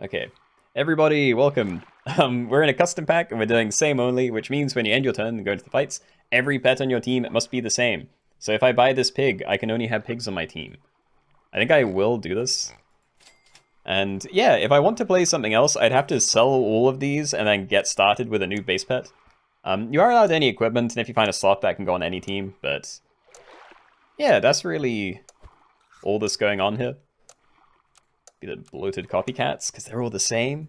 Okay, everybody, welcome. We're in a custom pack and we're doing SameOnly, which means when you end your turn and go into the fights, every pet on your team must be the same. So if I buy this pig, I can only have pigs on my team. I think I will do this. And yeah, if I want to play something else, I'd have to sell all of these and then get started with a new base pet. You are allowed any equipment, and if you find a slot, that can go on any team, but yeah, that's really all that's going on here. Be the bloated copycats, because they're all the same.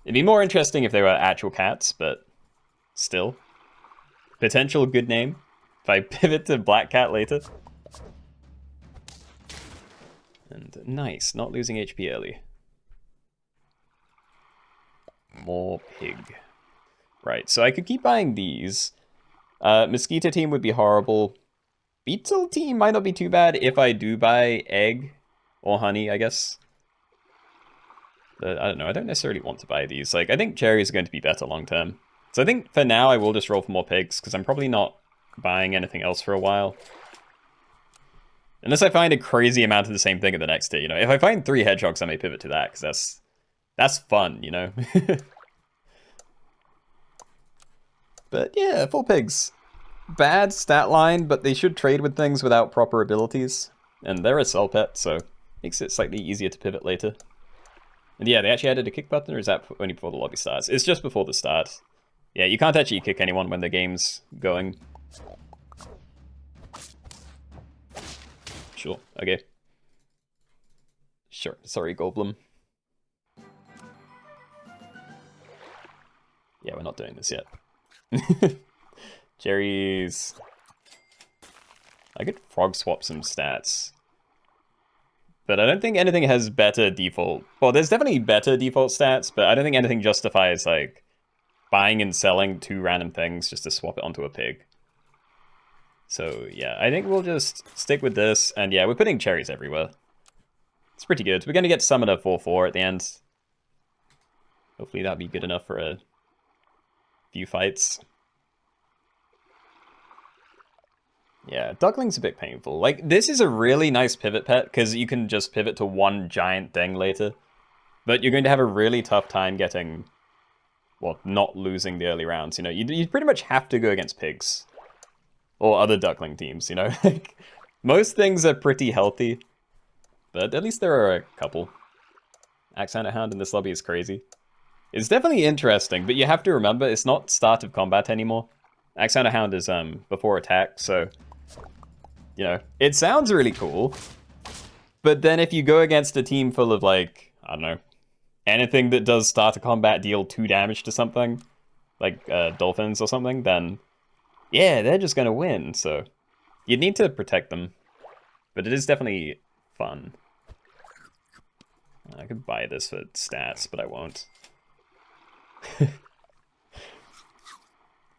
It'd be more interesting if they were actual cats, but still. Potential good name. If I pivot to black cat later. And nice, not losing HP early. More pig. Right, so I could keep buying these. Mosquito team would be horrible. Beetle team might not be too bad if I do buy egg. Or honey, I guess. But I don't know, I don't necessarily want to buy these. Like, I think cherries are going to be better long term. So I think for now I will just roll for more pigs, because I'm probably not buying anything else for a while. Unless I find a crazy amount of the same thing at the next day, you know. If I find 3 hedgehogs, I may pivot to that, because that's fun, you know. But yeah, 4 pigs. Bad stat line, but they should trade with things without proper abilities. And they're a sell pet, so makes it slightly easier to pivot later. And yeah, they actually added a kick button, or is that only before the lobby starts? It's just before the start. Yeah, you can't actually kick anyone when the game's going. Sure, okay. Sure, sorry, Goldblum. Yeah, we're not doing this yet. Cherries. I could frog swap some stats. But I don't think anything has better default. Well, there's definitely better default stats, but I don't think anything justifies, like, buying and selling 2 random things just to swap it onto a pig. So, yeah, I think we'll just stick with this. And yeah, we're putting cherries everywhere. It's pretty good. We're going to get Summoner 4/4 at the end. Hopefully that'll be good enough for a few fights. Yeah, Duckling's a bit painful. Like, this is a really nice pivot pet, because you can just pivot to one giant thing later. But you're going to have a really tough time getting, well, not losing the early rounds, you know? You pretty much have to go against pigs. Or other Duckling teams, you know? Like, most things are pretty healthy. But at least there are a couple. Accent Hound in this lobby is crazy. It's definitely interesting, but you have to remember, it's not start of combat anymore. Accent Hound is before attack, so... You know, it sounds really cool, but then if you go against a team full of, like, I don't know, anything that does start a combat deal 2 damage to something, like dolphins or something, then yeah, they're just gonna win, so you need to protect them. But it is definitely fun. I could buy this for stats, but I won't.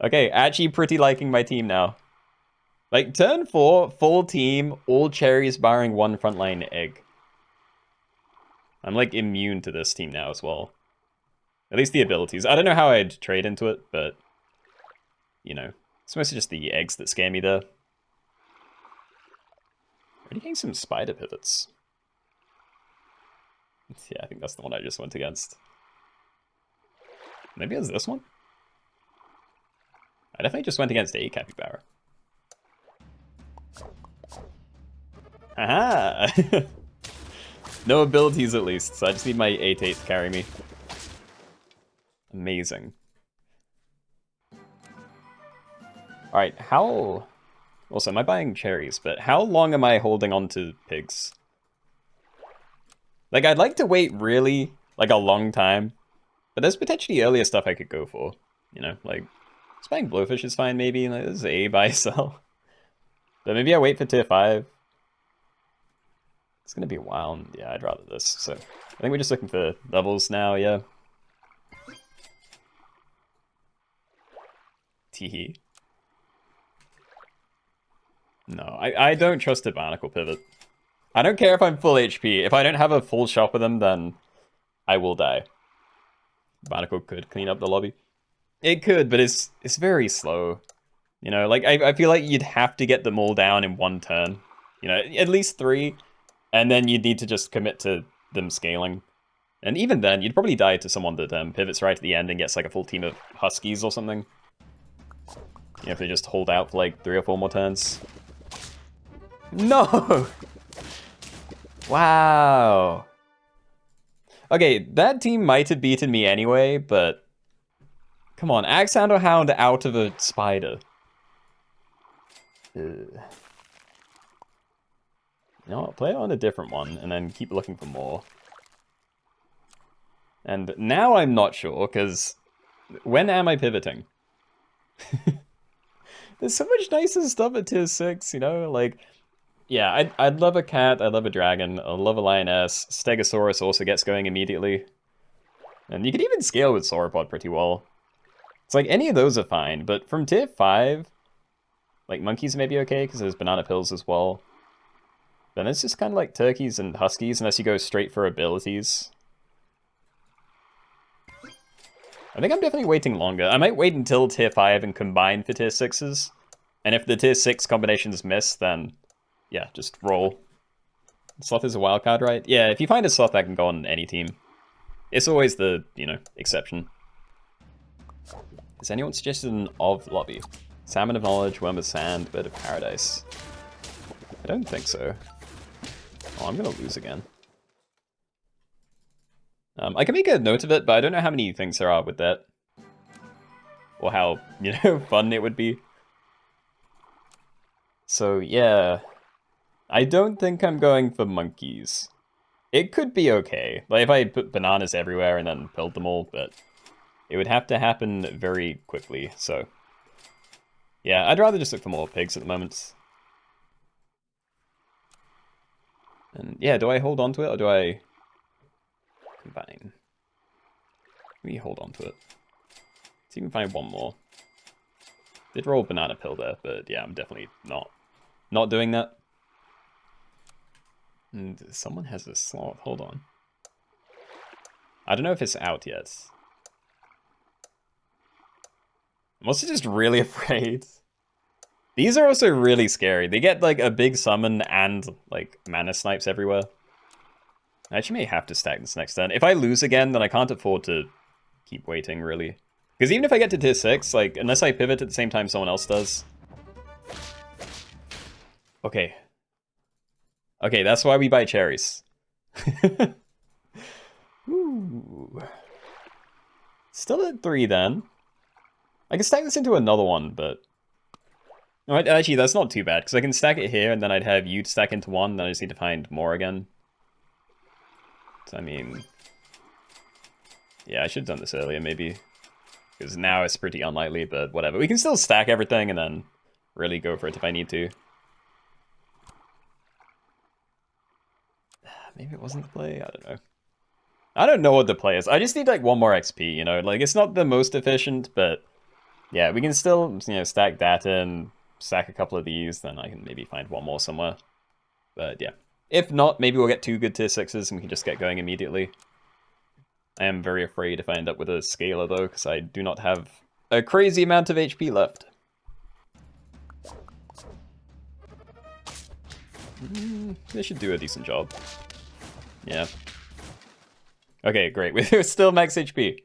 Okay, actually pretty liking my team now. Like, turn 4, full team, all cherries barring 1 frontline egg. I'm, like, immune to this team now as well. At least the abilities. I don't know how I'd trade into it, but... You know, it's mostly just the eggs that scare me there. Already getting some spider pivots. Yeah, I think that's the one I just went against. Maybe it was this one? I definitely just went against a capybara. Aha! No abilities at least, so I just need my 8/8 to carry me. Amazing. Alright, how... Also, am I buying cherries? But how long am I holding on to pigs? Like, I'd like to wait really, like, a long time. But there's potentially earlier stuff I could go for. You know, like, just buying blowfish is fine maybe. Like, this is a buy sell. But maybe I wait for tier 5. It's gonna be a while, and yeah, I'd rather this. So I think we're just looking for levels now, yeah. Teehee. No, I don't trust a barnacle pivot. I don't care if I'm full HP. If I don't have a full shot with them, then I will die. Barnacle could clean up the lobby. It could, but it's very slow. You know, like, I feel like you'd have to get them all down in 1 turn. You know, at least 3. And then you'd need to just commit to them scaling. And even then, you'd probably die to someone that pivots right at the end and gets like a full team of Huskies or something. You know, if they just hold out for like 3 or 4 more turns. No! Wow. Okay, that team might have beaten me anyway, but... Come on, Axe Hound or Hound out of a spider. You know what, play it on a different one, and then keep looking for more. And now I'm not sure, because... When am I pivoting? There's so much nicer stuff at tier 6, you know? Like, yeah, I'd love a cat, I'd love a dragon, I'd love a lioness. Stegosaurus also gets going immediately. And you can even scale with Sauropod pretty well. It's like, any of those are fine, but from tier 5... Like, monkeys may be okay, because there's banana pills as well. Then it's just kind of like turkeys and huskies, unless you go straight for abilities. I think I'm definitely waiting longer. I might wait until tier 5 and combine for tier 6s. And if the tier 6 combinations miss, then, yeah, just roll. Sloth is a wildcard, right? Yeah, if you find a sloth that can go on any team. It's always the, you know, exception. Has anyone suggested an of lobby? Salmon of knowledge, worm of sand, bird of paradise. I don't think so. Oh, I'm gonna lose again. I can make a note of it, but I don't know how many things there are with that. Or how, you know, fun it would be. So, yeah. I don't think I'm going for monkeys. It could be okay. Like, if I put bananas everywhere and then build them all, but... It would have to happen very quickly, so... Yeah, I'd rather just look for more pigs at the moment. And yeah, do I hold on to it, or do I... combine? Let me hold on to it. Let's even find one more. Did roll banana pill there, but yeah, I'm definitely not doing that. And someone has a sloth, hold on. I don't know if it's out yet. I'm also just really afraid. These are also really scary. They get like a big summon and like mana snipes everywhere. I actually may have to stack this next turn. If I lose again, then I can't afford to keep waiting, really. Because even if I get to tier 6, like, unless I pivot at the same time someone else does. Okay. Okay, that's why we buy cherries. Ooh. Still at 3 then. I can stack this into another one, but... No, actually, that's not too bad, because I can stack it here, and then I'd have you stack into one, then I just need to find more again. So, I mean... Yeah, I should have done this earlier, maybe. Because now it's pretty unlikely, but whatever. We can still stack everything, and then really go for it if I need to. Maybe it wasn't the play? I don't know. I don't know what the play is. I just need, like, one more XP, you know? Like, it's not the most efficient, but... Yeah, we can still, you know, stack that in, stack a couple of these, then I can maybe find one more somewhere. But yeah. If not, maybe we'll get 2 good tier 6s and we can just get going immediately. I am very afraid if I end up with a scaler though, because I do not have a crazy amount of HP left. They should do a decent job. Yeah. Okay, great. We're still max HP.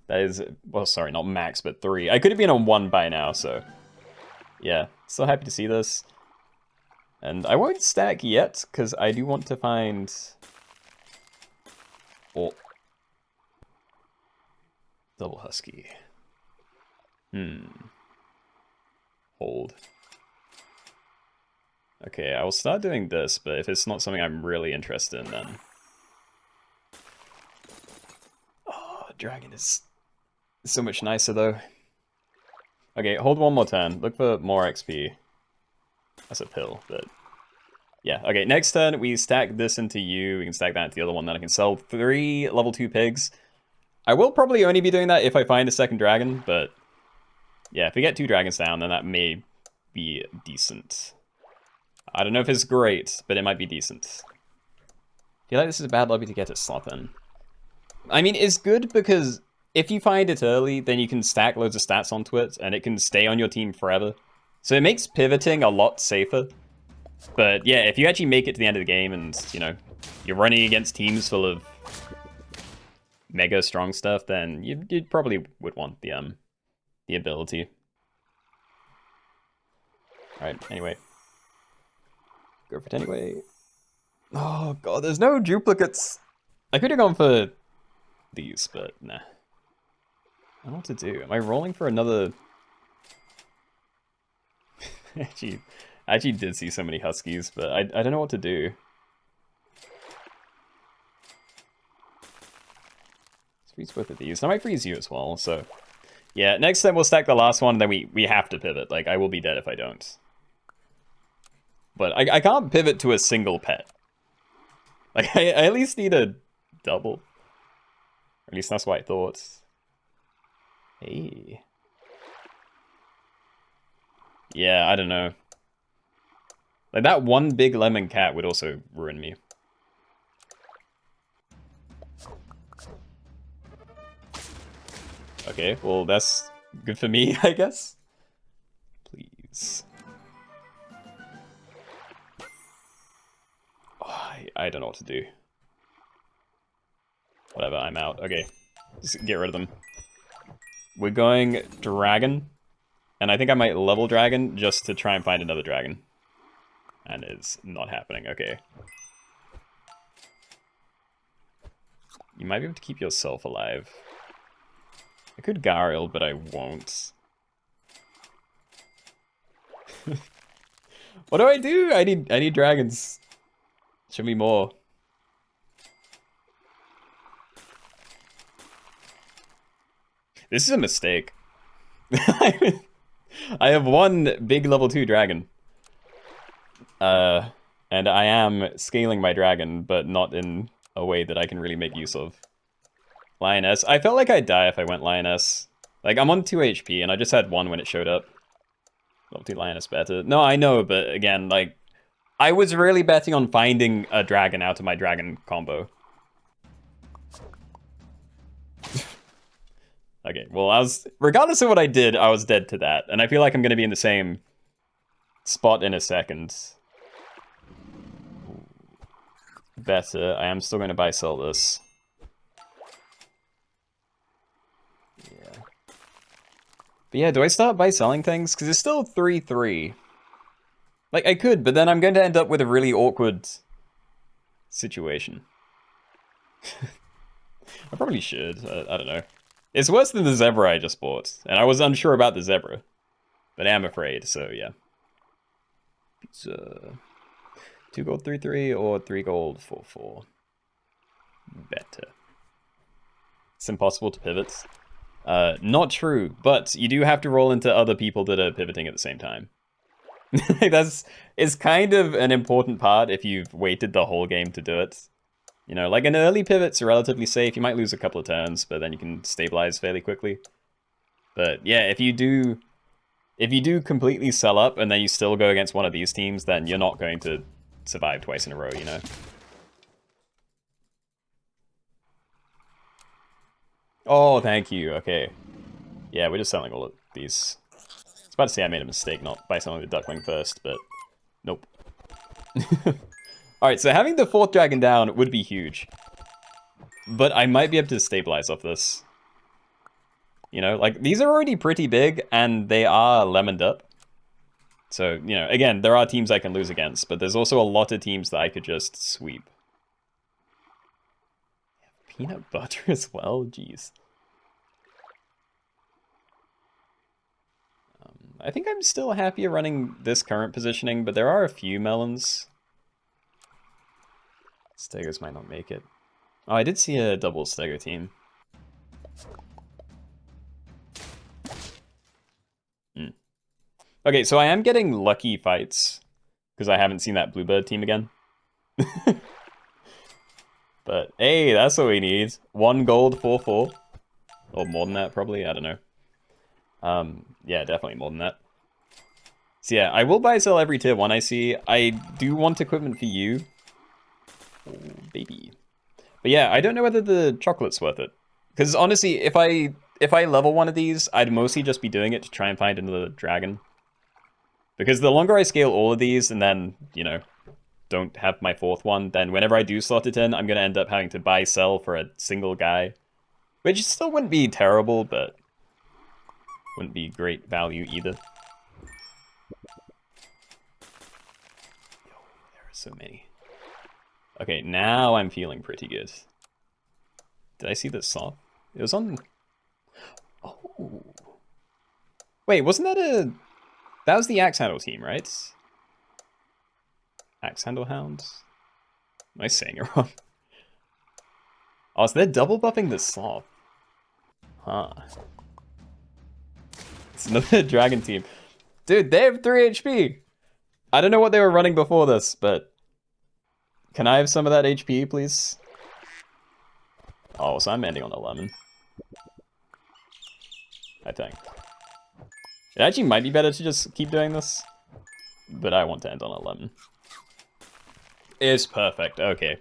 That is, well, sorry, not max, but 3. I could have been on 1 by now, so... Yeah, still happy to see this. And I won't stack yet, because I do want to find... Oh. Double Husky. Hold. Okay, I will start doing this, but if it's not something I'm really interested in, then... Oh, Dragon is... so much nicer, though. Okay, hold one more turn. Look for more XP. That's a pill, but... Yeah, okay, next turn, we stack this into you. We can stack that into the other one. Then I can sell 3 level 2 pigs. I will probably only be doing that if I find a second dragon, but... Yeah, if we get 2 dragons down, then that may be decent. I don't know if it's great, but it might be decent. I feel like this is a bad lobby to get a sloth in. I mean, it's good because... If you find it early, then you can stack loads of stats onto it, and it can stay on your team forever. So it makes pivoting a lot safer. But yeah, if you actually make it to the end of the game and, you know, you're running against teams full of mega strong stuff, then you probably would want the ability. Alright, anyway. Go for it anyway. Oh god, there's no duplicates. I could have gone for these, but nah. I don't know what to do. Am I rolling for another... I actually did see so many Huskies, but I don't know what to do. Let's freeze both of these. I might freeze you as well, so... Yeah, next time we'll stack the last one, then we have to pivot. Like, I will be dead if I don't. But I can't pivot to a single pet. Like, I at least need a double. Or at least that's what I thought. Hey. Yeah, I don't know. Like, that one big lemon cat would also ruin me. Okay, well, that's good for me, I guess. Please. Oh, I don't know what to do. Whatever, I'm out. Okay, just get rid of them. We're going dragon. And I think I might level dragon just to try and find another dragon. And it's not happening, okay. You might be able to keep yourself alive. I could Gariel, but I won't. What do I do? I need dragons. Show me more. This is a mistake. I have one big level 2 dragon. And I am scaling my dragon, but not in a way that I can really make use of. Lioness. I felt like I'd die if I went Lioness. Like, I'm on 2 HP, and I just had 1 when it showed up. Level 2 Lioness better. No, I know, but again, like, I was really betting on finding a dragon out of my dragon combo. Okay, well, regardless of what I did, I was dead to that. And I feel like I'm going to be in the same spot in a second. Better. I am still going to buy sell this. Yeah. But yeah, do I start by selling things? Because it's still 3-3. Like, I could, but then I'm going to end up with a really awkward situation. I probably should. I don't know. It's worse than the zebra I just bought, and I was unsure about the zebra, but I am afraid, so yeah. Pizza. 2 gold 3-3 or 3 gold 4-4. Better. It's impossible to pivot. Not true, but you do have to roll into other people that are pivoting at the same time. It's kind of an important part if you've waited the whole game to do it. You know, like an early pivot's relatively safe. You might lose a couple of turns, but then you can stabilize fairly quickly. But yeah, if you do completely sell up and then you still go against one of these teams, then you're not going to survive twice in a row, you know. Oh, thank you. Okay. Yeah, we're just selling all of these. I was about to say I made a mistake not by selling the duckling first, but nope. Alright, so having the 4th dragon down would be huge. But I might be able to stabilize off this. You know, like, these are already pretty big, and they are lemoned up. So, you know, again, there are teams I can lose against, but there's also a lot of teams that I could just sweep. Peanut butter as well? Jeez. I think I'm still happier running this current positioning, but there are a few melons. Stegos might not make it. Oh, I did see a double Stego team. Okay, so I am getting lucky fights, because I haven't seen that Bluebird team again. But, hey, that's what we need. 1 gold, 4-4. Or more than that, probably. I don't know. Yeah, definitely more than that. So yeah, I will buy sell every tier 1 I see. I do want equipment for you. Oh, baby. But yeah, I don't know whether the chocolate's worth it. Because honestly, if I level one of these, I'd mostly just be doing it to try and find another dragon. Because the longer I scale all of these and then, you know, don't have my 4th one, then whenever I do slot it in, I'm going to end up having to buy sell for a single guy. Which still wouldn't be terrible, but wouldn't be great value either. Yo, there are so many. Okay, now I'm feeling pretty good. Did I see this song? It was on... Oh. Wait, wasn't that a... That was the Axe Handle team, right? Axe Handle Hounds? Am I saying it wrong? Oh, so they're double buffing the Sloth. Huh. It's another dragon team. Dude, they have 3 HP! I don't know what they were running before this, but... Can I have some of that HP, please? Oh, so I'm ending on a lemon. I think. It actually might be better to just keep doing this, but I want to end on a lemon. It's perfect, okay.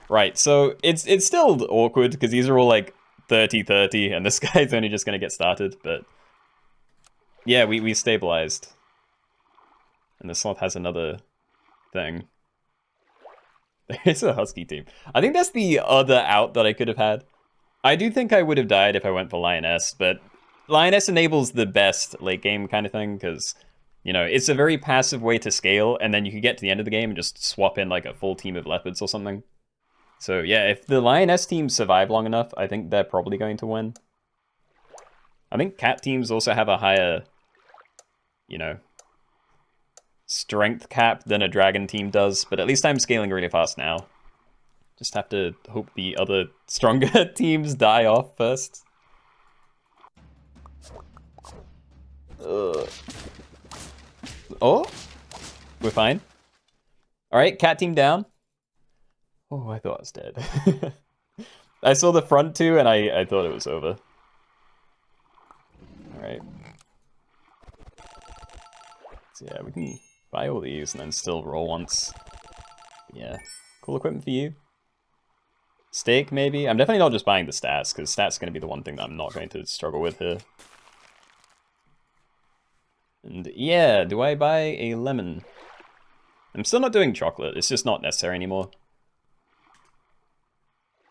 Right, so it's still awkward, because these are all like 30-30, and this guy's only just going to get started, but... Yeah, we stabilized. And the Sloth has another thing. It's a Husky team. I think that's the other out that I could have had. I do think I would have died if I went for Lioness, but Lioness enables the best late game kind of thing, because, you know, it's a very passive way to scale, and then you can get to the end of the game and just swap in like a full team of Leopards or something. So yeah, if the Lioness teams survive long enough, I think they're probably going to win. I think Cat teams also have a higher, you know, strength cap than a dragon team does, but at least I'm scaling really fast now. Just have to hope the other stronger teams die off first. Oh, we're fine. All right, cat team down. Oh, I thought I was dead. I saw the front two and I thought it was over. All right. So yeah, we can buy all these and then still roll once. Yeah, cool equipment for you. Steak, maybe? I'm definitely not just buying the stats, because stats are going to be the one thing that I'm not going to struggle with here. And yeah, do I buy a lemon? I'm still not doing chocolate, it's just not necessary anymore.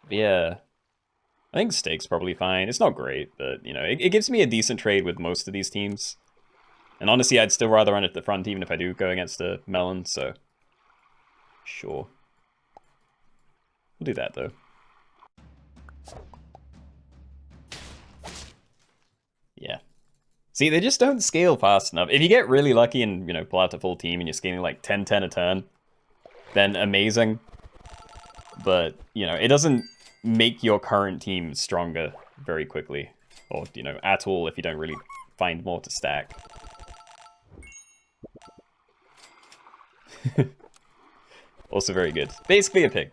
But yeah, I think steak's probably fine. It's not great, but, you know, it gives me a decent trade with most of these teams. And honestly, I'd still rather run at the front even if I do go against a melon, so... Sure. We'll do that, though. Yeah. See, they just don't scale fast enough. If you get really lucky and, you know, pull out a full team and you're scaling like 10-10 a turn, then amazing. But, you know, it doesn't make your current team stronger very quickly. Or, you know, at all if you don't really find more to stack. Also very good. Basically a pig.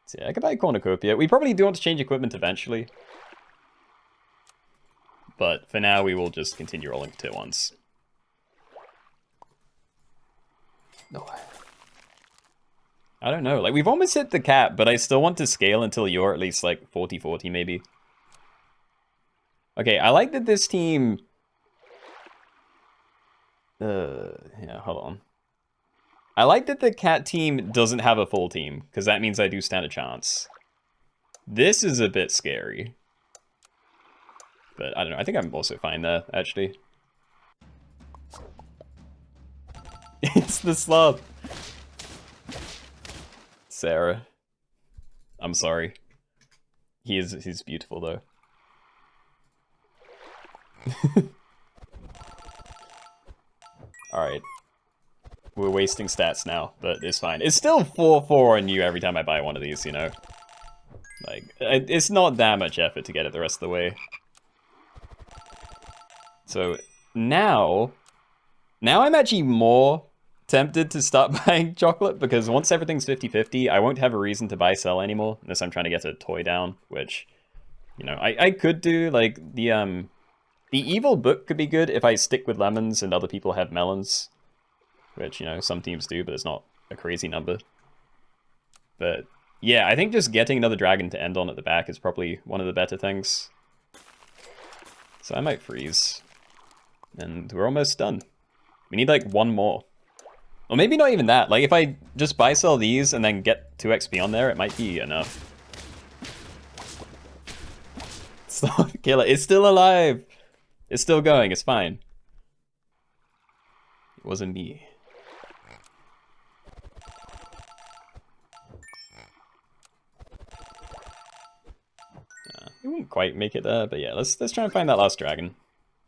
So yeah, I could buy a cornucopia. We probably do want to change equipment eventually. But for now, we will just continue rolling tier 1s. No. I don't know. Like, we've almost hit the cap, but I still want to scale until you're at least, like, 40-40, maybe. Okay, I like that this team... yeah, hold on. I like that the cat team doesn't have a full team, because that means I do stand a chance. This is a bit scary. But I don't know, I think I'm also fine there, actually. It's the sloth. Sarah. I'm sorry. He's beautiful, though. Alright. We're wasting stats now, but it's fine. It's still 4-4 on you every time I buy one of these, you know? Like, it's not that much effort to get it the rest of the way. So, now I'm actually more tempted to start buying chocolate, because once everything's 50-50, I won't have a reason to buy sell anymore, unless I'm trying to get a toy down, which, you know, I could do, like, the evil book could be good if I stick with lemons and other people have melons, which, you know, some teams do, but it's not a crazy number. But, yeah, I think just getting another dragon to end on at the back is probably one of the better things. So I might freeze. And we're almost done. We need, like, one more. Or maybe not even that. Like, if I just buy sell these and then get 2 XP on there, it might be enough. Stop, kill it. It's still alive. It's still going. It's fine. It wasn't me. We won't quite make it there, but yeah, let's try and find that last dragon.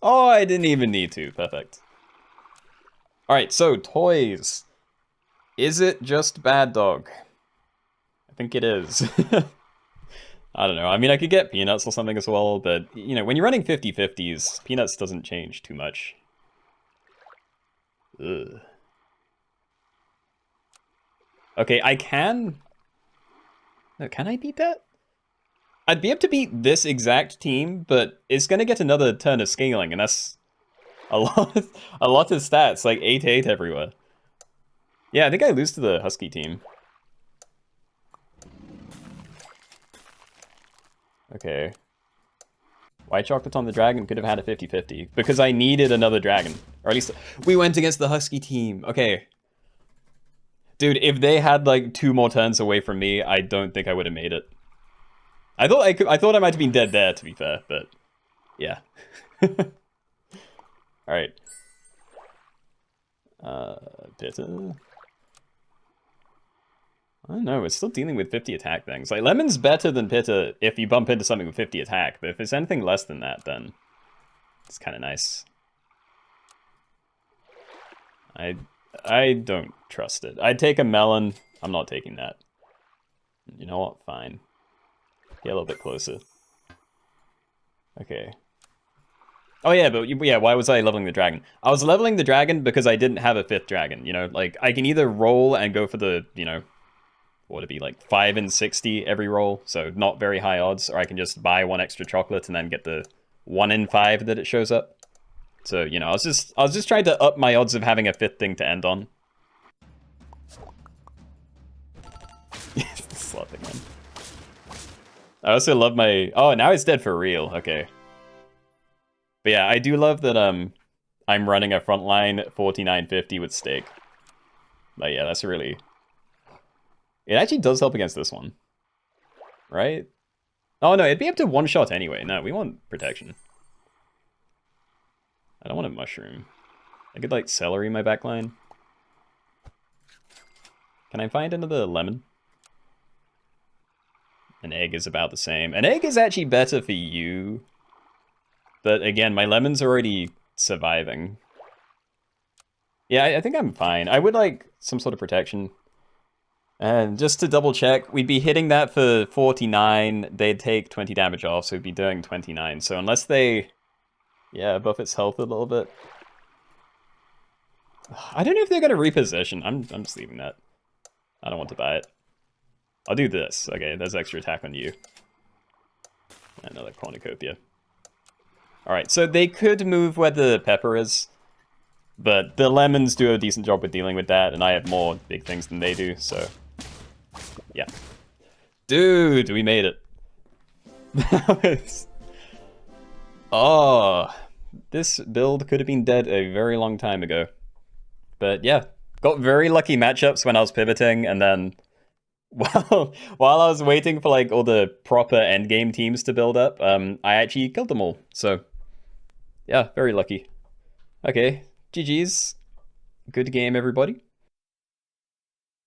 Oh, I didn't even need to. Perfect. Alright, so toys. Is it just Bad Dog? I think it is. I don't know. I mean, I could get Peanuts or something as well, but, you know, when you're running 50-50s, Peanuts doesn't change too much. Ugh. Okay, I can... No, can I beat that? I'd be able to beat this exact team, but it's gonna get another turn of scaling, and that's a lot of stats, like 8-8 everywhere. Yeah, I think I lose to the Husky team. Okay. White chocolate on the dragon could have had a 50-50, because I needed another dragon. Or at least, we went against the Husky team. Okay. Dude, if they had like 2 more turns away from me, I don't think I would have made it. I thought I might have been dead there, to be fair, but yeah. Alright. Bitter. I don't know, we're still dealing with 50 attack things. Like, Lemon's better than Pitta if you bump into something with 50 attack, but if it's anything less than that, then it's kind of nice. I don't trust it. I'd take a melon. I'm not taking that. You know what? Fine. Get a little bit closer. Okay. Oh yeah, but yeah, why was I leveling the dragon? I was leveling the dragon because I didn't have a 5th dragon, you know? Like, I can either roll and go for the, you know, what would it be, like 5 and 60 every roll, so not very high odds, or I can just buy 1 extra chocolate and then get the 1 in 5 that it shows up. So, you know, I was just trying to up my odds of having a 5th thing to end on. Slapping him. I also love my... Oh, now it's dead for real. Okay. But yeah, I do love that I'm running a frontline 4950 with steak. But yeah, that's really... It actually does help against this one. Right? Oh no, it'd be up to 1 shot anyway. No, we want protection. I don't want a mushroom. I could like celery my backline. Can I find another lemon? An egg is about the same. An egg is actually better for you. But again, my lemon's already surviving. Yeah, I think I'm fine. I would like some sort of protection. And just to double check, we'd be hitting that for 49. They'd take 20 damage off, so we'd be doing 29. So unless they, yeah, buff its health a little bit. I don't know if they're going to reposition. I'm just leaving that. I don't want to buy it. I'll do this. Okay, there's extra attack on you. Another cornucopia. Alright, so they could move where the pepper is, but the lemons do a decent job with dealing with that, and I have more big things than they do, so... Yeah. Dude, we made it. That was... Oh, this build could have been dead a very long time ago. But yeah, got very lucky matchups when I was pivoting, and then... Well, while I was waiting for like all the proper endgame teams to build up, I actually killed them all. So, yeah, very lucky. Okay, GG's. Good game, everybody.